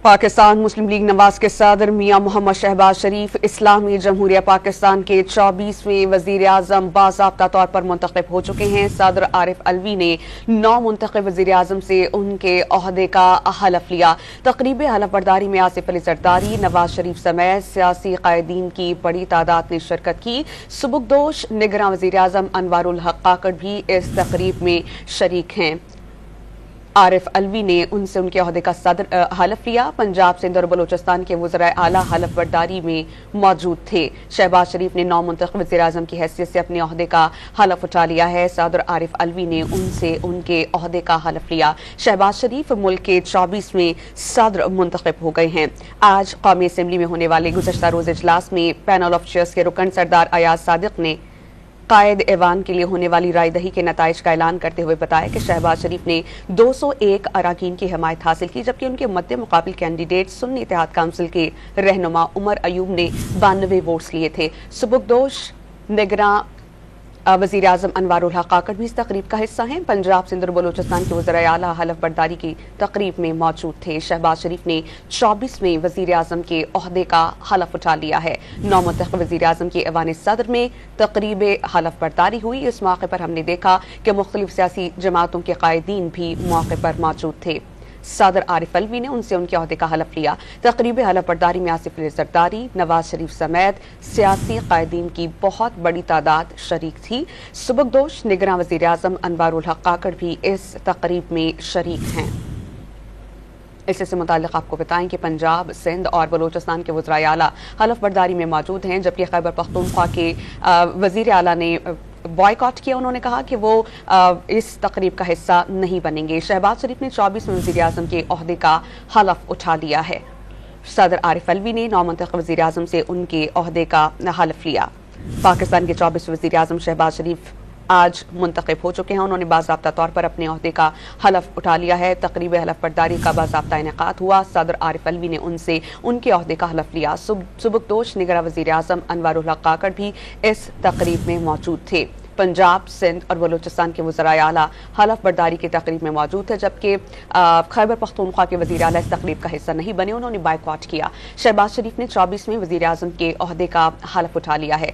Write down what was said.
पाकिस्तान मुस्लिम league Nawaz के सदर मियां मोहम्मद शहबाज शरीफ इस्लामी जमहूरिया पाकिस्तान के 24वें वजीर आजम बाज़ाब्ता तौर पर मुंतखब हो चुके हैं। सदर आरिफ अलवी ने 9 मुंतखब वजीर आजम से उनके ओहदे का हलफ लिया। तकरीब हलफ बर्दारी में आसिफ अली जरदारी, नवाज शरीफ समेत सियासी कायदीन की बड़ी तादाद ने शिरकत की। सुबुकदोश निगरां वजीर आजम अनवारुल हक काकड़ भी इस तकरीब में शरीक हैं। आरिफ अलवी ने उनसे उनके ओहदे का हलफ लिया। पंजाब, सिंध और बलूचिस्तान के वज़राए आला हलफ बर्दारी में मौजूद थे। शहबाज शरीफ ने 9 मुंतखब वज़ीर आज़म की हैसियत से अपने ओहदे का हलफ उठा लिया है। सदर आरिफ अलवी ने उनसे उनके ओहदे का हलफ लिया। शहबाज शरीफ मुल्क के 24वें सदर मुंतखब हो गए हैं। आज कौमी असम्बली में होने वाले गुज़श्ता रोज़ इजलास में पैनल ऑफ चेयर्स के रुकन सरदार अयाज सादिक ने कायद ऐवान के लिए होने वाली रायदही के नताइज का ऐलान करते हुए बताया कि शहबाज शरीफ ने 201 अराकीन की हिमायत हासिल की, जबकि उनके मद्दे मुकाबिल कैंडिडेट सुन्नी इत्तेहाद काउंसिल के रहनुमा उमर अयूब ने 92 वोट्स लिए थे। सुबुकदोश निगरां वज़ीर आज़म अनवारुल हक काकड़ भी इस तकरीब का हिस्सा हैं। पंजाब, सिंध और बलूचिस्तान के वज़राए आला हलफ बर्दारी की तकरीब में मौजूद थे। शहबाज शरीफ ने 24वें वज़ीर आज़म के ओहदे का हलफ उठा लिया है। 9 मुंतखब वज़ीर आज़म के ऐवान सदर में तकरीब हलफ बर्दारी हुई। इस मौके पर हमने देखा कि मुख्तलिफ सियासी जमातों के कायदीन भी मौके पर मौजूद थे। सदर आरिफ अलवी ने उनसे उनके ओहदे का हलफ लिया। तकरीब हलफ बर्दारी में आसिफ अली जरदारी, नवाज शरीफ समेत सियासी कायदीन की बहुत बड़ी तादाद शरीक थी। सुबुकदोश निगरां वज़ीर आज़म अनवारुल हक काकड़ भी इस तकरीब में शरीक हैं। इससे मुताल्लिक़ आपको बताएं कि पंजाब, सिंध और बलूचिस्तान के वज़राए आला हलफ बर्दारी में मौजूद हैं, जबकि खैबर पख्तूनख्वा के वज़ीर आला ने बॉयकॉट किया। उन्होंने कहा कि वो इस तकरीब का हिस्सा नहीं बनेंगे। शहबाज शरीफ ने 24वें वज़ीर आज़म के ओहदे का हलफ उठा लिया है। सदर आरिफ अलवी ने 9 मुंतखब वज़ीर आज़म से उनके ओहदे का हलफ लिया। पाकिस्तान के 24वें वज़ीर आज़म शहबाज शरीफ आज मुंतखब हो चुके हैं। उन्होंने बाज़ाब्ता तौर पर अपने ओहदे का हलफ उठा लिया है। तकरीब हलफ बर्दारी का बाज़ाब्ता इनेकाद हुआ। सदर आरिफ अलवी ने उनसे उनके ओहदे का हलफ लिया। सुबुकदोश निगरां वज़ीर आज़म अनवारुल हक काकड़ भी इस तकरीब में मौजूद थे। पंजाब, सिंध और बलूचिस्तान के वज़राए आला हलफ बर्दारी की तकरीब में मौजूद थे, जबकि खैबर पख्तूनख्वा के वज़ीर आला इस तकरीब का हिस्सा नहीं बने। उन्होंने बायकॉट किया। शहबाज शरीफ ने 24वें वज़ीर आज़म के ओहदे का हलफ उठा लिया है।